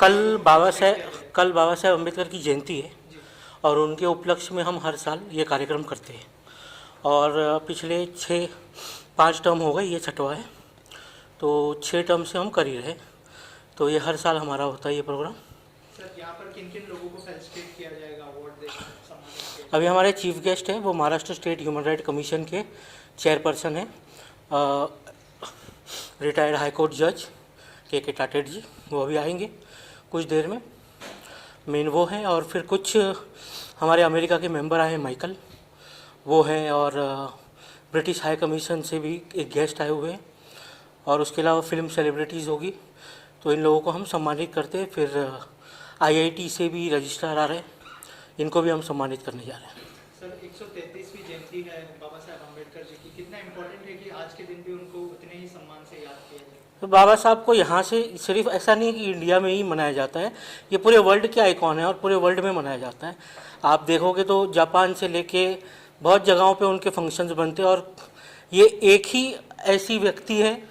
कल बाबा साहेब अम्बेडकर की जयंती है और उनके उपलक्ष्य में हम हर साल ये कार्यक्रम करते हैं और पिछले 5 टर्म हो गए, ये छठवा है, तो 6 टर्म से हम कर ही रहे, तो ये हर साल हमारा होता है ये प्रोग्राम। सर यहाँ पर किन किन लोगों को फेलिसिटेट किया जाएगा, अवार्ड देकर सम्मानित किया अभी हमारे चीफ गेस्ट हैं, वो Maharashtra state human right commission के चेयरपर्सन हैं, रिटायर्ड हाई कोर्ट जज के टाटेट जी, वो अभी आएंगे कुछ देर में, मेन वो हैं। और फिर कुछ हमारे अमेरिका के मेंबर आए हैं, माइकल वो हैं, और ब्रिटिश हाई कमीशन से भी एक गेस्ट आए हुए हैं, और उसके अलावा फिल्म सेलिब्रिटीज़ होगी, तो इन लोगों को हम सम्मानित करते हैं। फिर आईआईटी से भी रजिस्ट्रार आ रहे हैं, इनको भी हम सम्मानित करने जा रहे हैं। सर 133वीं जयंती है बाबा साहेब अम्बेडकर जी की, कितना इम्पोर्टेंट है कि आज के दिन भी उनको उतने ही सम्मान से याद किया जाए? तो बाबा साहब को यहाँ से सिर्फ ऐसा नहीं है कि इंडिया में ही मनाया जाता है, ये पूरे वर्ल्ड के आइकॉन है और पूरे वर्ल्ड में मनाया जाता है। आप देखोगे तो जापान से लेके बहुत जगहों पे उनके फंक्शंस बनते हैं, और ये एक ही ऐसी व्यक्ति है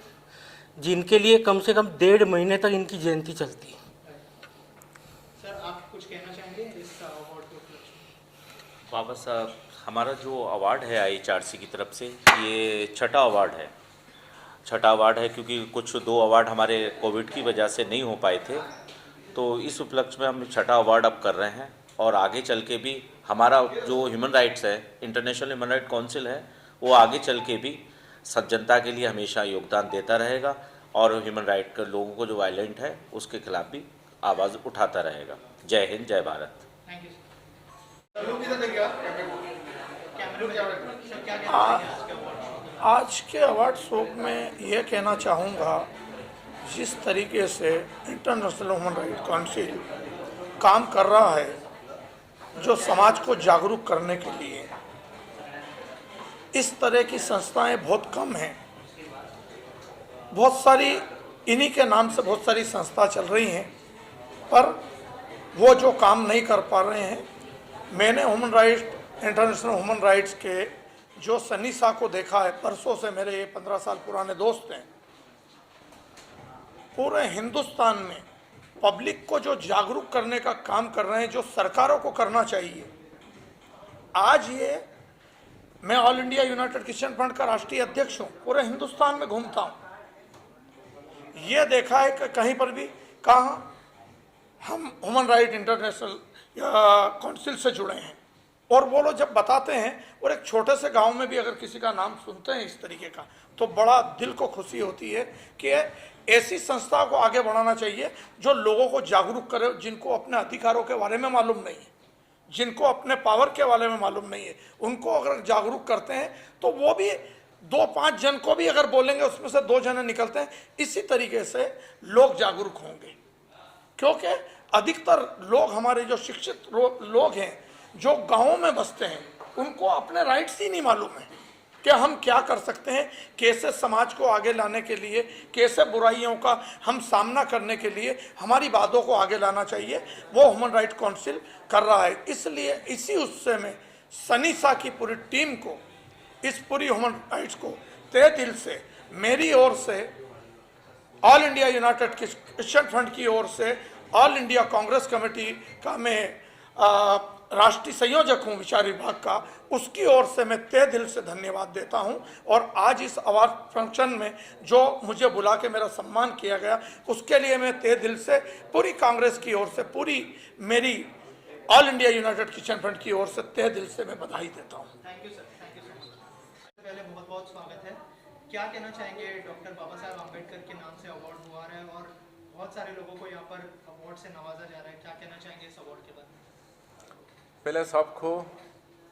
जिनके लिए कम से कम 1.5 महीने तक इनकी जयंती चलती है। सर आप कुछ कहना चाहेंगे इस अवार्ड के उपलक्ष्य में? बाबा साहब, हमारा जो अवार्ड है IHRC की तरफ से, ये छठा अवार्ड है क्योंकि कुछ 2 अवार्ड हमारे कोविड की वजह से नहीं हो पाए थे, तो इस उपलक्ष्य में हम छठा अवार्ड अब कर रहे हैं। और आगे चल के भी हमारा जो ह्यूमन राइट्स है, इंटरनेशनल ह्यूमन राइट काउंसिल है, वो आगे चल के भी सब जनता के लिए हमेशा योगदान देता रहेगा और ह्यूमन राइट के लोगों को जो वायलेंट है उसके खिलाफ भी आवाज़ उठाता रहेगा। जय हिंद, जय भारत। Thank you sir. आज के अवार्ड शो में यह कहना चाहूँगा, जिस तरीके से इंटरनेशनल ह्यूमन राइट काउंसिल काम कर रहा है, जो समाज को जागरूक करने के लिए, इस तरह की संस्थाएं बहुत कम हैं। बहुत सारी इन्हीं के नाम से बहुत सारी संस्था चल रही हैं, पर वो जो काम नहीं कर पा रहे हैं। मैंने इंटरनेशनल ह्यूमन राइट्स के जो सन्नी शाह को देखा है, परसों से मेरे ये 15 साल पुराने दोस्त हैं। पूरे हिंदुस्तान में पब्लिक को जो जागरूक करने का काम कर रहे हैं, जो सरकारों को करना चाहिए। आज ये मैं all India United Christian front का राष्ट्रीय अध्यक्ष हूँ, पूरे हिंदुस्तान में घूमता हूँ। ये देखा है कि कहीं पर भी कहाँ हम ह्यूमन राइट इंटरनेशनल काउंसिल से जुड़े हैं, और वो लोग जब बताते हैं, और एक छोटे से गांव में भी अगर किसी का नाम सुनते हैं इस तरीके का, तो बड़ा दिल को खुशी होती है कि ऐसी संस्था को आगे बढ़ाना चाहिए जो लोगों को जागरूक करे, जिनको अपने अधिकारों के बारे में मालूम नहीं है, जिनको अपने पावर के बारे में मालूम नहीं है, उनको अगर जागरूक करते हैं तो वो भी 2-5 जन को भी अगर बोलेंगे, उसमें से 2 जने निकलते हैं। इसी तरीके से लोग जागरूक होंगे, क्योंकि अधिकतर लोग हमारे जो शिक्षित लोग हैं, जो गाँवों में बसते हैं, उनको अपने राइट्स ही नहीं मालूम है कि हम क्या कर सकते हैं, कैसे समाज को आगे लाने के लिए, कैसे बुराइयों का हम सामना करने के लिए हमारी बातों को आगे लाना चाहिए। वो ह्यूमन राइट काउंसिल कर रहा है। इसलिए इसी उत्सव में सन्नी शाह की पूरी टीम को, इस पूरी ह्यूमन राइट्स को तहे दिल से, मेरी ओर से, all India United Christian front की ओर से, ऑल इंडिया कांग्रेस कमेटी का मैं राष्ट्रीय संयोजक हूँ विचार विभाग का, उसकी ओर से मैं तहे दिल से धन्यवाद देता हूँ। और आज इस अवार्ड फंक्शन में जो मुझे बुला के मेरा सम्मान किया गया, उसके लिए मैं तहे दिल से पूरी कांग्रेस की ओर से, पूरी मेरी all India United Christian front की ओर से तहे दिल से मैं बधाई देता हूँ। Thank you sir, thank you so much. पहले बहुत बहुत स्वागत है। क्या कहना चाहेंगे, डॉक्टर बाबा साहेब अम्बेडकर के नाम से अवार्ड हुआ है और बहुत सारे लोगों को यहाँ पर अवार्ड से नवाजा जा रहा है, क्या कहना चाहेंगे इस अवार्ड के बारे में? पहले सबको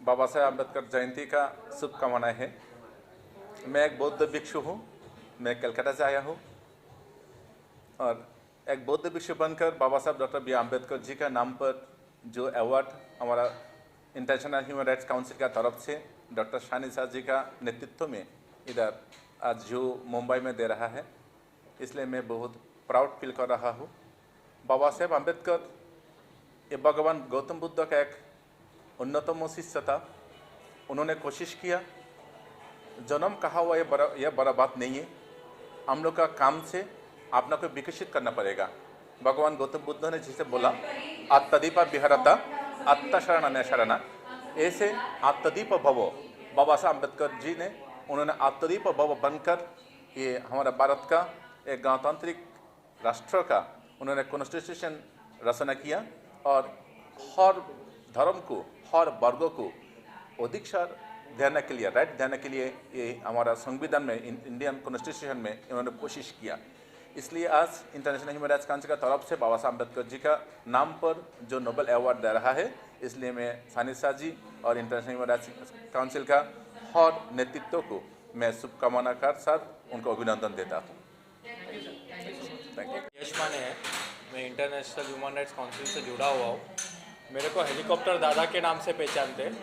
बाबा साहेब अम्बेडकर जयंती का शुभकामनाएं हैं। मैं एक बौद्ध भिक्षु हूँ, मैं कलकत्ता से आया हूँ, और एक बौद्ध भिक्षु बनकर बाबा साहब डॉक्टर बी अम्बेडकर जी का नाम पर जो अवार्ड हमारा इंटरनेशनल ह्यूमन राइट्स काउंसिल का तरफ से डॉक्टर सन्नी शाह जी का नेतृत्व में इधर आज जो मुंबई में दे रहा है, इसलिए मैं बहुत प्राउड फील कर रहा हूँ। बाबा साहेब अम्बेडकर ये भगवान गौतम बुद्ध का एक उन्नतम शिष्य था। उन्होंने कोशिश किया, जन्म कहा हुआ ये बड़ा बात नहीं है, हम लोग का काम से अपना को विकसित करना पड़ेगा। भगवान गौतम बुद्ध ने जिसे बोला आत्मदीपा विहरता आत्मशरण शरण, ऐसे आत्मदीप भव बाबा साहब अम्बेडकर जी ने, उन्होंने आत्मदीप भव बनकर ये हमारा भारत का एक गणतांत्रिक राष्ट्र का उन्होंने कॉन्स्टिट्यूशन रचना किया और हर धर्म को, हर वर्गों को अधिकार देने के लिए, राइट देने के लिए ये हमारा संविधान में, इंडियन कॉन्स्टिट्यूशन में इन्होंने कोशिश किया। इसलिए आज इंटरनेशनल ह्यूमन राइट्स काउंसिल का तरफ से बाबा साहब अम्बेडकर जी का नाम पर जो नोबेल अवार्ड दे रहा है, इसलिए मैं सानिद शाह जी और इंटरनेशनल ह्यूमन राइट्स काउंसिल का हर नेतृत्व को मैं शुभकामना के साथ उनको अभिनंदन देता हूँ। Thank you. यश माने है, मैं इंटरनेशनल ह्यूमन राइट्स काउंसिल से जुड़ा हुआ हूँ। मेरे को हेलीकॉप्टर दादा के नाम से पहचानते हैं,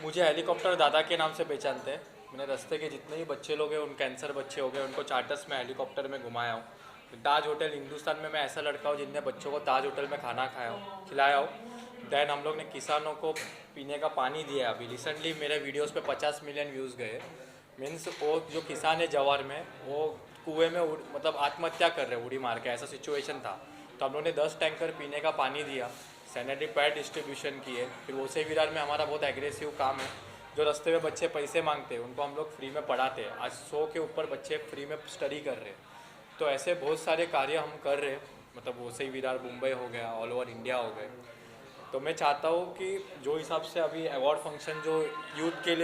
मुझे हेलीकॉप्टर दादा के नाम से पहचानते हैं। मैंने रास्ते के जितने भी बच्चे लोग हैं, उन कैंसर बच्चे हो गए, उनको चार्टर्स में हेलीकॉप्टर में घुमाया हूँ। ताज होटल हिंदुस्तान में मैं ऐसा लड़का हूँ जिनने बच्चों को ताज होटल में खाना खिलाया हूँ। दैन हम लोग ने किसानों को पीने का पानी दिया। अभी रिसेंटली मेरे वीडियोस पे 50 मिलियन व्यूज़ गए। मीन्स वो जो किसान है जवार में, वो कुएं में मतलब आत्महत्या कर रहे उड़ी मार के, ऐसा सिचुएशन था। तो हम लोग ने 10 टैंकर पीने का पानी दिया, सैनिटरी पैड डिस्ट्रीब्यूशन किए। फिर वैसे विरार में हमारा बहुत एग्रेसिव काम है, जो रास्ते में बच्चे पैसे मांगते हैं उनको हम लोग फ्री में पढ़ाते हैं। आज 100 के ऊपर बच्चे फ्री में स्टडी कर रहे हैं। तो ऐसे बहुत सारे कार्य हम कर रहे हैं, मतलब वैसे ही विरार मुंबई हो गया, ऑल ओवर इंडिया हो गए। तो मैं चाहता हूँ कि जो हिसाब से अभी अवार्ड फंक्शन जो यूथ के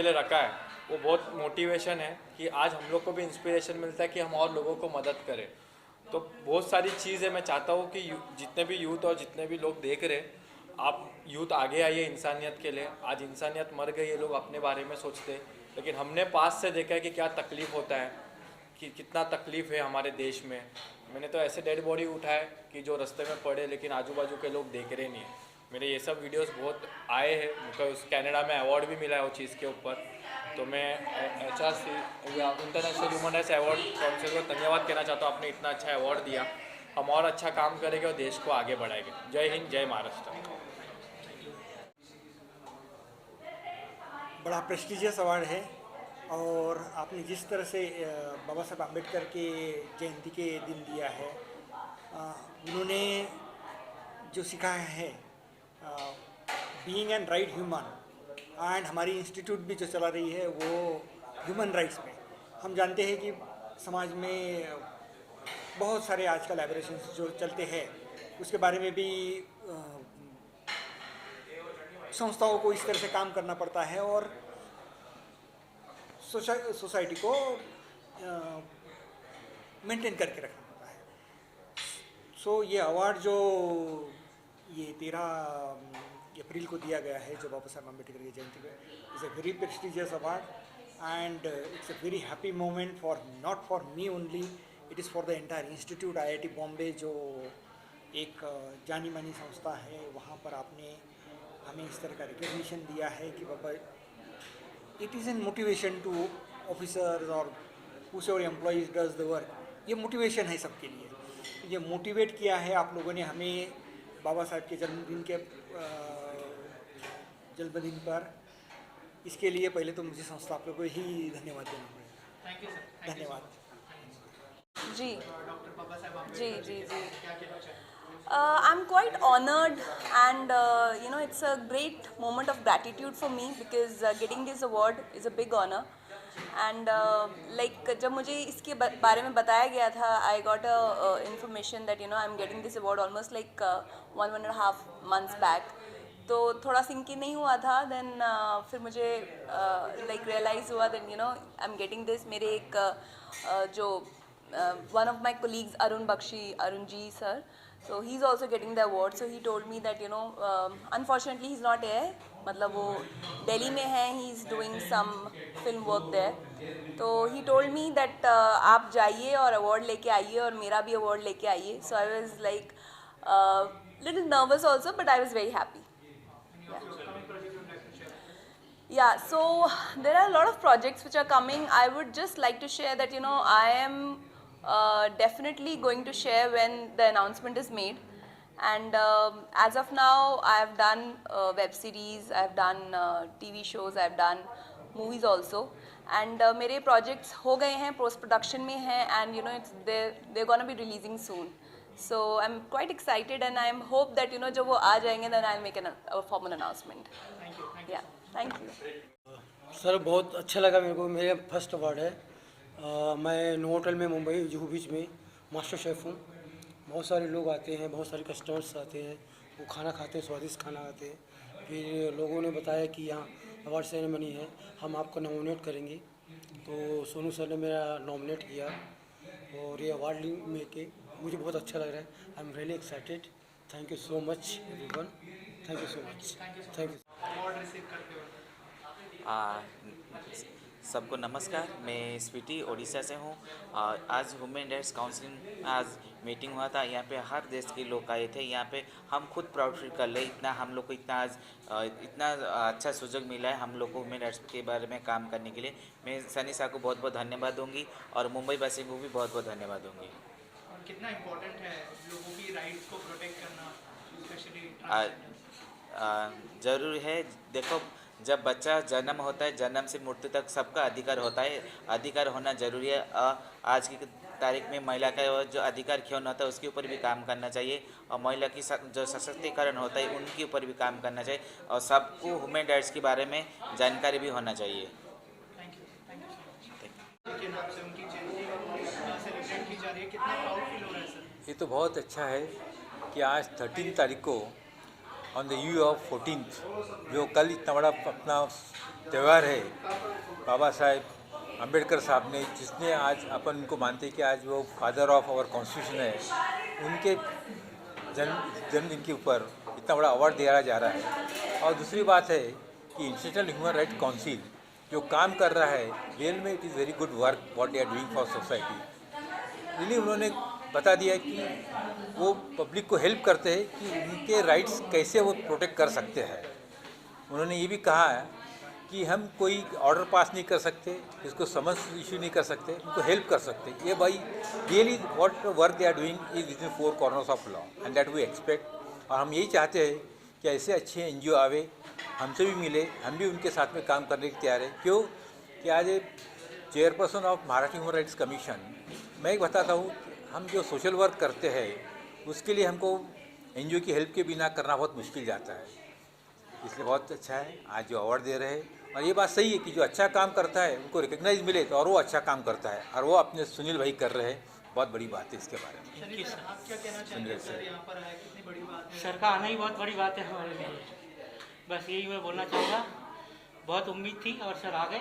लिए रखा है, वो बहुत मोटिवेशन है कि आज हम लोग को भी इंस्पिरेशन मिलता है कि हम और लोगों को मदद करें। तो बहुत सारी चीज़ें मैं चाहता हूँ कि जितने भी यूथ और जितने भी लोग देख रहे हैं, आप यूथ आगे आइए इंसानियत के लिए। आज इंसानियत मर गई, ये लोग अपने बारे में सोचते हैं, लेकिन हमने पास से देखा है कि क्या तकलीफ़ होता है, कि कितना तकलीफ़ है हमारे देश में। मैंने तो ऐसे डेड बॉडी उठाए कि जो रास्ते में पड़े, लेकिन आजू बाजू के लोग देख रहे नहीं हैं। मेरे ये सब वीडियोस बहुत आए हैं, मुझको कनाडा में अवार्ड भी मिला है वो चीज़ के ऊपर। तो मैं HRC international Human rights award council को धन्यवाद कहना चाहता हूँ, आपने इतना अच्छा अवार्ड दिया। हम और अच्छा काम करेंगे और देश को आगे बढ़ाएंगे। जय हिंद, जय महाराष्ट्र। बड़ा प्रेस्टिजियस अवार्ड है, और आपने जिस तरह से बाबा साहब अम्बेडकर के जयंती के दिन दिया है, उन्होंने जो सिखाया है being an right human, and हमारी इंस्टीट्यूट भी जो चला रही है वो ह्यूमन राइट्स में। हम जानते हैं कि समाज में बहुत सारे आजकल एबरेशंस जो चलते हैं, उसके बारे में भी संस्थाओं को इस तरह से काम करना पड़ता है और सोसाइटी को मेंटेन करके रखना पड़ता है। सो ये अवार्ड जो ये 13 अप्रैल को दिया गया है, जो बाबा साहब अम्बेडकर की जयंती पे, is a very prestigious award, and it's a very happy moment for not for me only, it is for the entire institute. IIT Bombay जो एक जानी मानी संस्था है, वहाँ पर आपने हमें इस तरह का रिकग्निशन दिया है कि बाबा it is an motivation to officers और whosoever employees does the work। ये मोटिवेशन है सबके लिए। ये मोटिवेट किया है आप लोगों ने हमें बाबा साहब के जन्मदिन पर। इसके लिए पहले तो मुझे संस्था को ही धन्यवाद देना पड़ेगा। Thank you sir. धन्यवाद। जी डॉक्टर बाबा साहब जी अम्बेडकर जी के जी क्या कहना चाहेंगे? I'm quite honored, and it's a great moment of gratitude for me because getting this award is a big honor. And जब मुझे इसके बारे में बताया गया था, I got a information that I'm getting this award almost like 1.5 months back. तो थोड़ा सिंक नहीं हुआ था। देन फिर मुझे रियलाइज़ हुआ दैन I'm getting this। मेरे एक जो one of my colleagues Arun Ji sir, so he's also getting the award। So he told me that unfortunately he's not here, मतलब वो दिल्ली में है, he is doing some film work there। तो he told me that आप जाइए और award लेके आइए और मेरा भी अवार्ड लेके आइए। So I was like little nervous also, but I was very happy। Yeah, so there are a lot of projects which are coming. I would just like to share that I am definitely going to share when the announcement is made. And as of now, I have done web series, I have done TV shows, I have done movies also. And मेरे projects हो गए हैं, post production में हैं, and you know it's they gonna be releasing soon. So I'm quite excited and I hope that you know जब वो आ जाएंगे then I'll make a formal announcement. Yeah, thank you. Sir बहुत अच्छा लगा मेरे को. मेरा फर्स्ट अवार्ड है. मैं नोवोटेल में मुंबई जुहू बीच में मास्टर शेफ़ हूँ. बहुत सारे लोग आते हैं, बहुत सारे कस्टमर्स आते हैं, वो खाना खाते हैं, स्वादिष्ट खाना खाते हैं. फिर लोगों ने बताया कि यहाँ अवार्ड सेरेमनी है, हम आपको नॉमिनेट करेंगे. तो सोनू सर ने मेरा नॉमिनेट किया और ये अवार्ड में के मुझे बहुत अच्छा लग रहा है. I am really excited. Thank you so much everyone. Thank you so much. Thank you. Award receive करते हो. सबको नमस्कार. मैं स्वीटी ओडिशा से हूँ. आज ह्यूमन राइट्स काउंसिल आज मीटिंग हुआ था. यहाँ पे हर देश के लोग आए थे. यहाँ पे हम खुद प्राउड फील कर ले, इतना हम लोग को इतना आज इतना अच्छा सुযোগ मिला है हम लोग को ह्यूमन राइट्स के बारे में काम करने के लिए. मैं सनी साहब को बहुत बहुत धन्यवाद दूंगी और मुंबई वासी को भी बहुत बहुत धन्यवाद दूंगी. और कितना इम्पोर्टेंट है लोगों की राइट्स को प्रोटेक्ट करना, स्पेशली ज़रूरी है. देखो, जब बच्चा जन्म होता है, जन्म से मृत्यु तक सबका अधिकार होता है. अधिकार होना ज़रूरी है. आज की तारीख में महिला का जो अधिकार क्यों होता है उसके ऊपर भी काम करना चाहिए और महिला की जो सशक्तिकरण होता है उनके ऊपर भी काम करना चाहिए और सबको ह्यूमन राइट्स के बारे में जानकारी भी होना चाहिए. के नाम से उनकी जयंती सेलिब्रेट की जा रही है, कितना प्राउड फील हो रहा है सर? ये तो बहुत अच्छा है कि आज 13 तारीख को on the eve of 14th जो कल इतना बड़ा अपना त्यौहार है, बाबा साहेब अम्बेडकर साहब ने, जिसने आज अपन उनको मानते कि आज वो फादर ऑफ आवर कॉन्स्टिट्यूशन है, उनके जन्मदिन के ऊपर इतना बड़ा अवार्ड दिया जा रहा है. और दूसरी बात है कि इंटरनेशनल ह्यूमन राइट्स काउंसिल जो काम कर रहा है, रियल में it is very good work what they are doing for society. Really उन्होंने बता दिया कि वो पब्लिक को हेल्प करते हैं कि उनके राइट्स कैसे वो प्रोटेक्ट कर सकते हैं. उन्होंने ये भी कहा है कि हम कोई ऑर्डर पास नहीं कर सकते, इसको समन्स इशू नहीं कर सकते, उनको हेल्प कर सकते. ये भाई really what work they are doing is within 4 corners of law and that we expect. और हम यही चाहते हैं कि ऐसे अच्छे NGO आवे, हमसे भी मिले, हम भी उनके साथ में काम करने के तैयार है. क्यों कि आज chairperson of Maharashtra human rights commission, मैं एक बताता हूँ, हम जो सोशल वर्क करते हैं उसके लिए हमको NGO की हेल्प के बिना करना बहुत मुश्किल जाता है. इसलिए बहुत अच्छा है आज जो अवार्ड दे रहे हैं. और ये बात सही है कि जो अच्छा काम करता है उनको रिकग्नाइज मिले तो और वो अच्छा काम करता है, और वो अपने सुनील भाई कर रहे हैं. बहुत बड़ी बात है इसके बारे में. आप क्या कहना चाहेंगे सर? यहाँ पर आए, कितनी बड़ी बात है. सर का आना ही बहुत बड़ी बात है हमारे लिए. बस यही मैं बोलना चाहूँगा. बहुत उम्मीद थी और सर आ गए,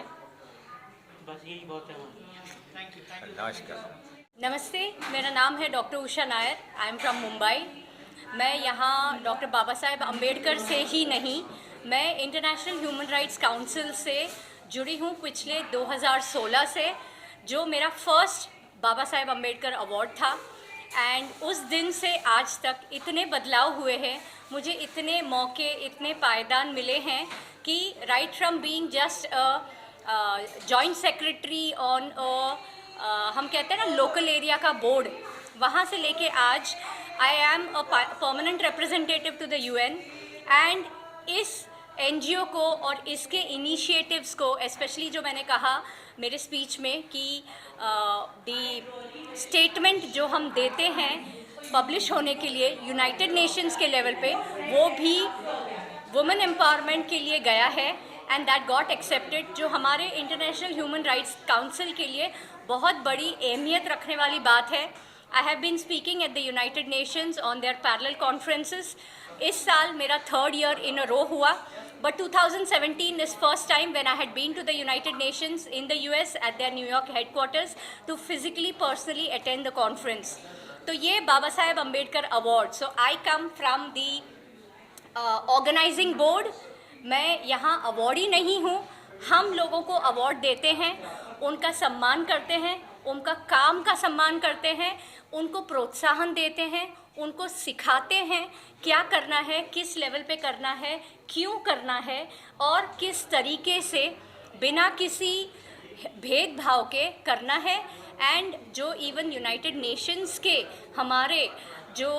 बस यही बहुत है हमारे लिए. Thank you. नमस्कार. नमस्ते, मेरा नाम है doctor Usha Nair. I am from Mumbai. मैं यहाँ डॉक्टर बाबा साहेब अम्बेडकर से ही नहीं, मैं इंटरनेशनल ह्यूमन राइट्स काउंसिल से जुड़ी हूँ पिछले 2016 से, जो मेरा फर्स्ट बाबा साहेब अम्बेडकर अवार्ड था. एंड उस दिन से आज तक इतने बदलाव हुए हैं, मुझे इतने मौके, इतने पायदान मिले हैं कि right from being just joint secretary on हम कहते हैं ना लोकल एरिया का बोर्ड, वहाँ से लेके आज I am a permanent representative to the UN. And इस NGO को और इसके इनिशिएटिव्स को, स्पेशली जो मैंने कहा मेरे स्पीच में कि दी स्टेटमेंट जो हम देते हैं पब्लिश होने के लिए यूनाइटेड नेशंस के लेवल पे, वो भी वुमेन एम्पावरमेंट के लिए गया है एंड दैट गॉट एक्सेप्टेड, जो हमारे इंटरनेशनल ह्यूमन राइट्स काउंसिल के लिए बहुत बड़ी अहमियत रखने वाली बात है. I have been speaking at the United Nations on their parallel conferences. इस साल मेरा 3rd ईयर इन अ रो हुआ, but 2017 is first time when I had been to the United Nations in the US at their New York headquarters to physically personally attend the conference. तो ये Baba Saheb Ambedkar award. So I come from the organising board. मैं यहाँ awardee नहीं हूँ. हम लोगों को award देते हैं, उनका सम्मान करते हैं, उनका काम का सम्मान करते हैं, उनको प्रोत्साहन देते हैं, उनको सिखाते हैं क्या करना है, किस लेवल पे करना है, क्यों करना है और किस तरीके से बिना किसी भेदभाव के करना है. एंड जो इवन यूनाइटेड नेशंस के हमारे जो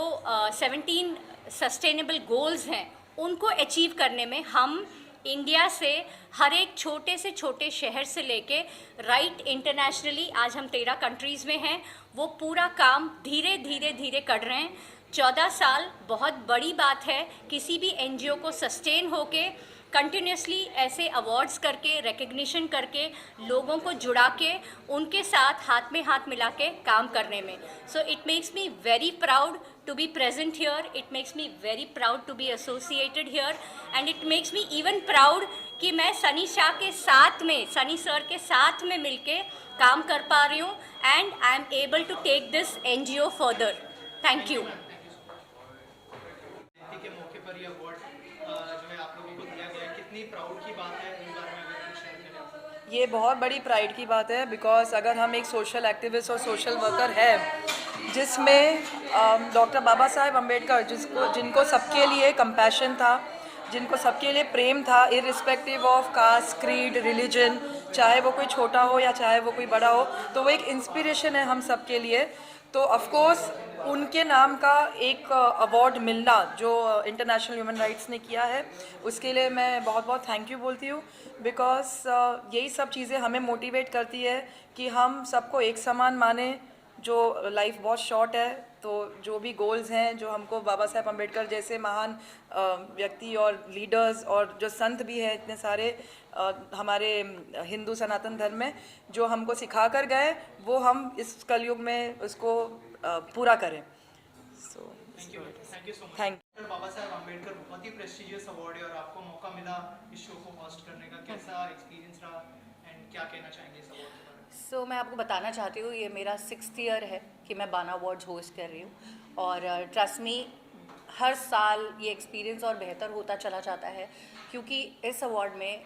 17 सस्टेनेबल गोल्स हैं उनको अचीव करने में हम इंडिया से हर एक छोटे से छोटे शहर से लेके राइट इंटरनेशनली आज हम 13 कंट्रीज़ में हैं, वो पूरा काम धीरे धीरे धीरे कर रहे हैं। 14 साल बहुत बड़ी बात है किसी भी एनजीओ को सस्टेन होके कंटिन्यूसली ऐसे अवार्ड्स करके रिकग्निशन करके लोगों को जुड़ा के उनके साथ हाथ में हाथ मिला के काम करने में। So it makes me very proud to be present here, it makes me very proud to be associated here, and it makes me even proud कि मैं सनी शाह के साथ में, सनी सर के साथ में मिलके काम कर पा रही हूँ, and I am able to take this NGO further. Thank you. जयंती के मौके पर ये अवार्ड जो है आप लोगों को दिया गया है, कितनी प्राउड की बात है, इस बारे में अगर कुछ शेयर करें। ये बहुत बड़ी प्राइड की बात है, बिकॉज अगर हम एक सोशल एक्टिविस्ट और सोशल वर्कर है जिसमें डॉक्टर बाबा साहेब अम्बेडकर जिनको सबके लिए कंपैशन था, जिनको सबके लिए प्रेम था, irrespective of caste, creed, religion, चाहे वो कोई छोटा हो या चाहे वो कोई बड़ा हो, तो वो एक इंस्पिरेशन है हम सबके लिए। तो ऑफ कोर्स उनके नाम का एक अवार्ड मिलना जो इंटरनेशनल ह्यूमन राइट्स ने किया है, उसके लिए मैं बहुत बहुत थैंक यू बोलती हूँ, बिकॉज यही सब चीज़ें हमें मोटिवेट करती है कि हम सबको एक समान माने। जो लाइफ बहुत शॉर्ट है, तो जो भी गोल्स हैं जो हमको बाबा साहेब अम्बेडकर जैसे महान व्यक्ति और लीडर्स और जो संत भी हैं इतने सारे हमारे हिंदू सनातन धर्म में जो हमको सिखा कर गए, वो हम इस कलयुग में उसको पूरा करें। So thank you so much. Thank doctor Baba Saheb Ambedkar बहुत ही प्रेस्टिजियस अवार्ड है और आपको मौका मिला इस शो को होस्ट करने का, कैसा एक्सपीरियंस रहा एंड क्या कहना चाहेंगे इस अवार्ड के बारे में? सो मैं आपको बताना चाहती हूँ, ये मेरा 6th ईयर है कि मैं बाना अवार्ड्स होस्ट कर रही हूँ, और ट्रस्ट मी हर साल ये एक्सपीरियंस और बेहतर होता चला जाता है, क्योंकि इस अवार्ड में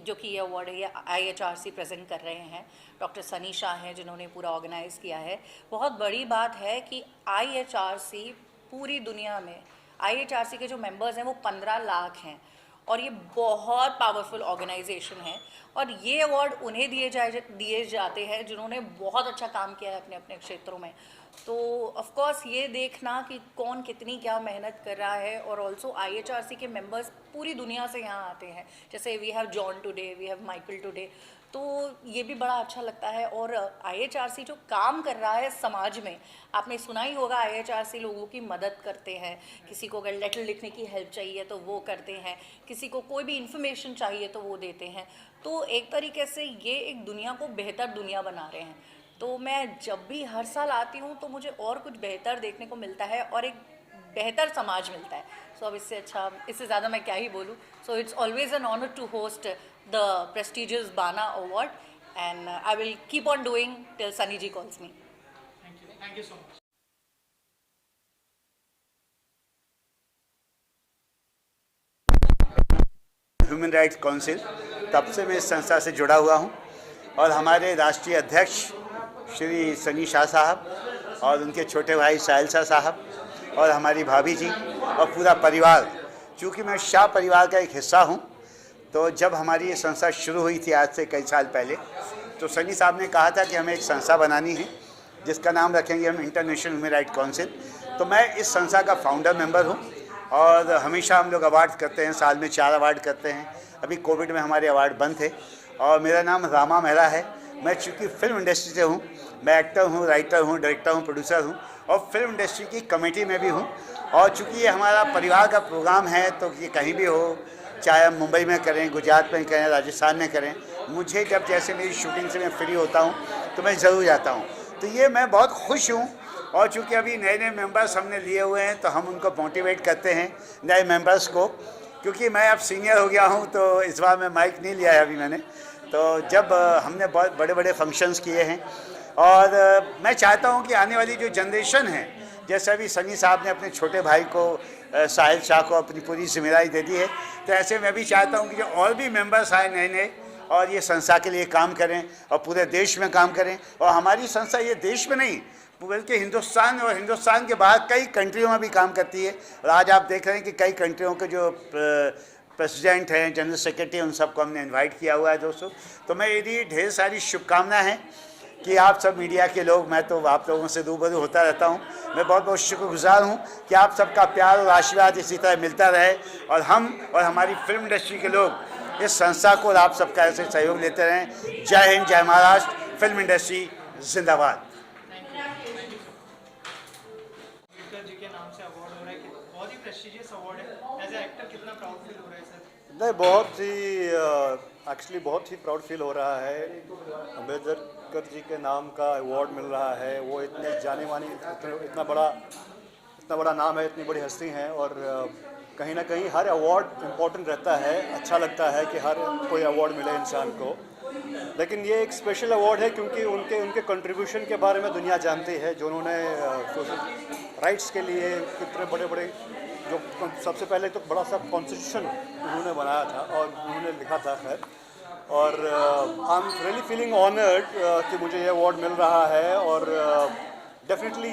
जो कि ये अवार्ड है ये IHRC प्रेजेंट कर रहे हैं, डॉक्टर सनी शाह हैं जिन्होंने पूरा ऑर्गेनाइज़ किया है। बहुत बड़ी बात है कि IHRC पूरी दुनिया में, IHRC के जो मेंबर्स हैं वो 15 लाख हैं, और ये बहुत पावरफुल ऑर्गेनाइजेशन है, और ये अवार्ड उन्हें दिए जाते हैं जिन्होंने बहुत अच्छा काम किया है अपने अपने क्षेत्रों में। तो ऑफ कोर्स ये देखना कि कौन कितनी क्या मेहनत कर रहा है, और ऑल्सो IHRC के मेंबर्स पूरी दुनिया से यहाँ आते हैं, जैसे we have John today, we have Michael today, तो ये भी बड़ा अच्छा लगता है। और IHRC जो काम कर रहा है समाज में, आपने सुना ही होगा IHRC लोगों की मदद करते हैं, किसी को अगर लेटर लिखने की हेल्प चाहिए तो वो करते हैं, किसी को कोई भी इन्फॉर्मेशन चाहिए तो वो देते हैं। तो एक तरीके से ये एक दुनिया को बेहतर दुनिया बना रहे हैं। तो मैं जब भी हर साल आती हूँ तो मुझे और कुछ बेहतर देखने को मिलता है और एक बेहतर समाज मिलता है। सो अब इससे अच्छा, इससे ज़्यादा मैं क्या ही बोलूँ। So it's always an honour to host the prestigious Bana award, and I will keep on doing till Sunny ji calls me. Thank you so much. Human rights council, तब से मैं इस संस्था से जुड़ा हुआ हूं, और हमारे राष्ट्रीय अध्यक्ष श्री सनी शाह साहब और उनके छोटे भाई साहिल शाह साहब और हमारी भाभी जी और पूरा परिवार, चूँकि मैं शाह परिवार का एक हिस्सा हूं, तो जब हमारी ये संस्था शुरू हुई थी आज से कई साल पहले, तो सनी साहब ने कहा था कि हमें एक संस्था बनानी है जिसका नाम रखेंगे हम इंटरनेशनल ह्यूमन राइट्स काउंसिल। तो मैं इस संस्था का फाउंडर मेंबर हूं, और हमेशा हम लोग अवार्ड करते हैं, साल में 4 अवार्ड करते हैं। अभी कोविड में हमारे अवार्ड बंद थे। और मेरा नाम रामा मेहरा है। मैं चूँकि फिल्म इंडस्ट्री से हूँ, मैं एक्टर हूँ, राइटर हूँ, डायरेक्टर हूँ, प्रोड्यूसर हूँ, और फिल्म इंडस्ट्री की कमेटी में भी हूँ। और चूँकि ये हमारा परिवार का प्रोग्राम है, तो ये कहीं भी हो, चाहे हम मुंबई में करें, गुजरात में करें, राजस्थान में करें, मुझे जब जैसे मेरी शूटिंग से मैं फ्री होता हूँ तो मैं ज़रूर जाता हूँ। तो ये मैं बहुत खुश हूँ। और चूँकि अभी नए नए मेंबर्स हमने लिए हुए हैं, तो हम उनको मोटिवेट करते हैं नए मेंबर्स को, क्योंकि मैं अब सीनियर हो गया हूँ, तो इस बार मैं माइक नहीं लिया है अभी मैंने। तो जब हमने बहुत बड़े बड़े फंक्शंस किए हैं, और मैं चाहता हूँ कि आने वाली जो जनरेशन है, जैसे अभी सनी साहब ने अपने छोटे भाई को, साहिल शाह को अपनी पूरी जिम्मेदारी दे दी है, तो ऐसे मैं भी चाहता हूँ कि जो और भी मेंबर्स आए नए नए, और ये संस्था के लिए काम करें और पूरे देश में काम करें। और हमारी संस्था ये देश में नहीं बल्कि हिंदुस्तान और हिंदुस्तान के बाहर कई कंट्रियों में भी काम करती है। और आज आप देख रहे हैं कि कई कंट्रियों के जो प्रेसिडेंट हैं, जनरल सेक्रेटरी, उन सबको हमने इनवाइट किया हुआ है दोस्तों। तो मैं यदि ढेर सारी शुभकामनाएं हैं कि आप सब मीडिया के लोग, मैं तो आप लोगों से रूबरू होता रहता हूँ, मैं बहुत बहुत शुक्रगुजार हूँ कि आप सबका प्यार और आशीर्वाद इसी तरह मिलता रहे और हम और हमारी फिल्म इंडस्ट्री के लोग इस संस्था को और आप सबका ऐसे सहयोग लेते रहें। जय हिंद, जय महाराष्ट्र, फिल्म इंडस्ट्री जिंदाबाद। अम्बेडकर जी के नाम से अवार्ड हो रहा है, बहुत ही प्रेस्टिजियस अवार्ड है। एज ए एक्टर कितना प्राउड फील हो रहा है सर? नहीं, बहुत ही एक्चुअली बहुत ही प्राउड फील हो रहा है। अम्बेडकर जी के नाम का अवार्ड मिल रहा है। वो इतने जाने मानी, इतना बड़ा नाम है, इतनी बड़ी हस्ती हैं और कहीं ना कहीं हर अवार्ड इम्पोर्टेंट रहता है। अच्छा लगता है कि हर कोई अवार्ड मिले इंसान को, लेकिन ये एक स्पेशल अवार्ड है क्योंकि उनके कंट्रीब्यूशन के बारे में दुनिया जानती है, जो उन्होंने सोशल राइट्स के लिए कितने बड़े जो सबसे पहले तो बड़ा सा कॉन्स्टिट्यूशन उन्होंने बनाया था और उन्होंने लिखा था खैर। और I am really feeling honoured कि मुझे ये अवार्ड मिल रहा है और definitely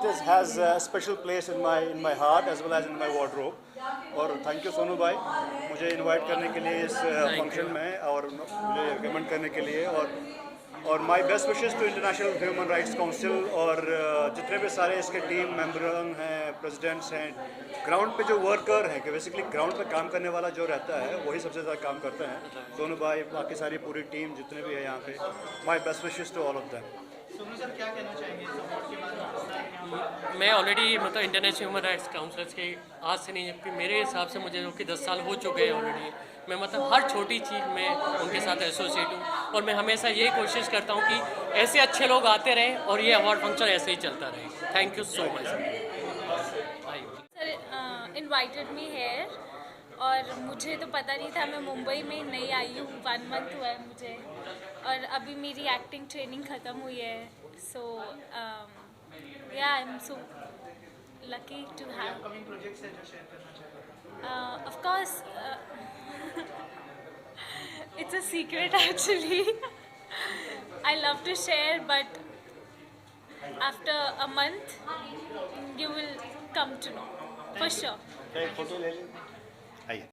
it has a special place in my heart as well as in my wardrobe। और थैंक यू सोनू भाई मुझे इनवाइट करने के लिए इस फंक्शन में और मुझे रिकमेंड करने के लिए। और my best wishes to International Human rights Council और जितने भी सारे इसके टीम मेंबर हैं, प्रेसिडेंट्स हैं, ग्राउंड पे जो वर्कर हैं कि बेसिकली ग्राउंड पे काम करने वाला जो रहता है वही सबसे ज़्यादा काम करते हैं। सोनू भाई, बाकी सारी पूरी टीम जितने भी है यहाँ पे, my best wishes to all of them. Sonu sir क्या कहना चाहेंगे इस अवार्ड के बारे में? मैं ऑलरेडी मतलब इंटरनेशनल ह्यूमन राइट्स काउंसिल्स के आज से नहीं, जबकि मेरे हिसाब से मुझे जो कि 10 साल हो चुके हैं ऑलरेडी, मैं मतलब हर छोटी चीज़ में उनके साथ एसोसिएट हूँ और मैं हमेशा यही कोशिश करता हूँ कि ऐसे अच्छे लोग आते रहें और ये अवार्ड फंक्शन ऐसे ही चलता रहे। Thank you so much sir. Invited me here और मुझे तो पता नहीं था, मैं मुंबई में नई आई हूँ, 1 मंथ हुआ है मुझे और अभी मेरी एक्टिंग ट्रेनिंग ख़त्म हुई है। So yeah I am so lucky to have upcoming projects है जो शेयर करना चाहेंगे? Of course it's a secret actually। I love to share, but after a month you will come to know for sure। Photo ले लें। आइए।